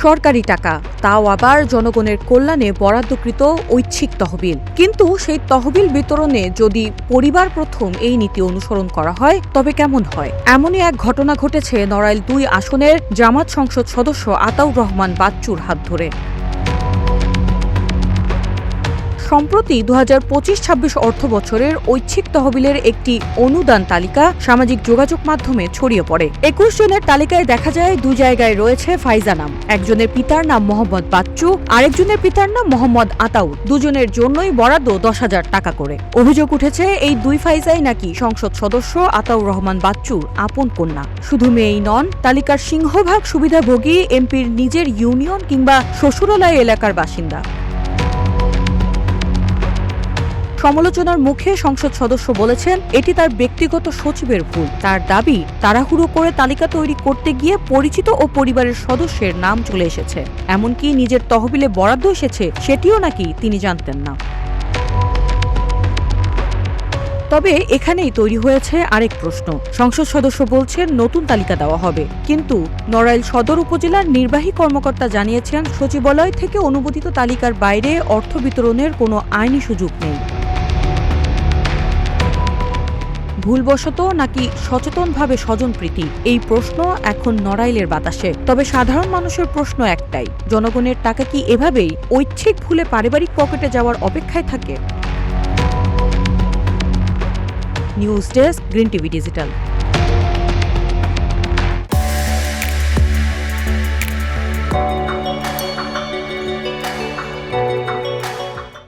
সরকারি টাকা, তাও আবার জনগণের কল্যাণে বরাদ্দকৃত ঐচ্ছিক তহবিল। কিন্তু সেই তহবিল বিতরণে যদি পরিবার প্রথম এই নীতি অনুসরণ করা হয় তবে কেমন হয়? এমনই এক ঘটনা ঘটেছে নড়াইল ২ আসনের জামাত সংসদ সদস্য আতাউর রহমান বাচ্চুর হাত ধরে। সম্প্রতি ২০২৫-২৬ অর্থ বছরের ঐচ্ছিক তহবিলের একটি অনুদান তালিকা সামাজিক যোগাযোগ মাধ্যমে ছড়িয়ে পড়ে। ২১ জনের তালিকায় দেখা যায় ২ জায়গায় রয়েছে ফাইজা নাম। একজনের পিতার নাম মোহাম্মদ বাচ্চু, আরেকজনের পিতার নাম মোহাম্মদ আতাউর। দুজনের জন্যই বরাদ্দ ১০,০০০ টাকা করে। অভিযোগ উঠেছে এই ২ ফাইজাই নাকি সংসদ সদস্য আতাউর রহমান বাচ্চুর আপন কন্যা। শুধু মেয়েই নন, তালিকার সিংহভাগ সুবিধাভোগী এমপির নিজের ইউনিয়ন কিংবা শ্বশুরালয় এলাকার বাসিন্দা। সমালোচনার মুখে সংসদ সদস্য বলেছেন, এটি তার ব্যক্তিগত সচিবের ভুল। তার দাবি, তাড়াহুড়ো করে তালিকা তৈরি করতে গিয়ে পরিচিত ও পরিবারের সদস্যের নাম চলে এসেছে। এমনকি নিজের তহবিলে বরাদ্দ এসেছে সেটিও নাকি তিনি জানতেন না। তবে এখানেই তৈরি হয়েছে আরেক প্রশ্ন। সংসদ সদস্য বলছেন নতুন তালিকা দেওয়া হবে, কিন্তু নড়াইল সদর উপজেলার নির্বাহী কর্মকর্তা জানিয়েছেন সচিবালয় থেকে অনুমোদিত তালিকার বাইরে অর্থ বিতরণের কোনো আইনি সুযোগ নেই। ভুলবশত নাকি সচেতনভাবে স্বজনপ্রীতি, এই প্রশ্ন এখন নড়াইলের বাতাসে। তবে সাধারণ মানুষের প্রশ্ন একটাই, জনগণের টাকা কি এভাবেই ঐচ্ছিক ভুলে পারিবারিক পকেটে যাওয়ার অপেক্ষায় থাকে? News desk, green TV digital.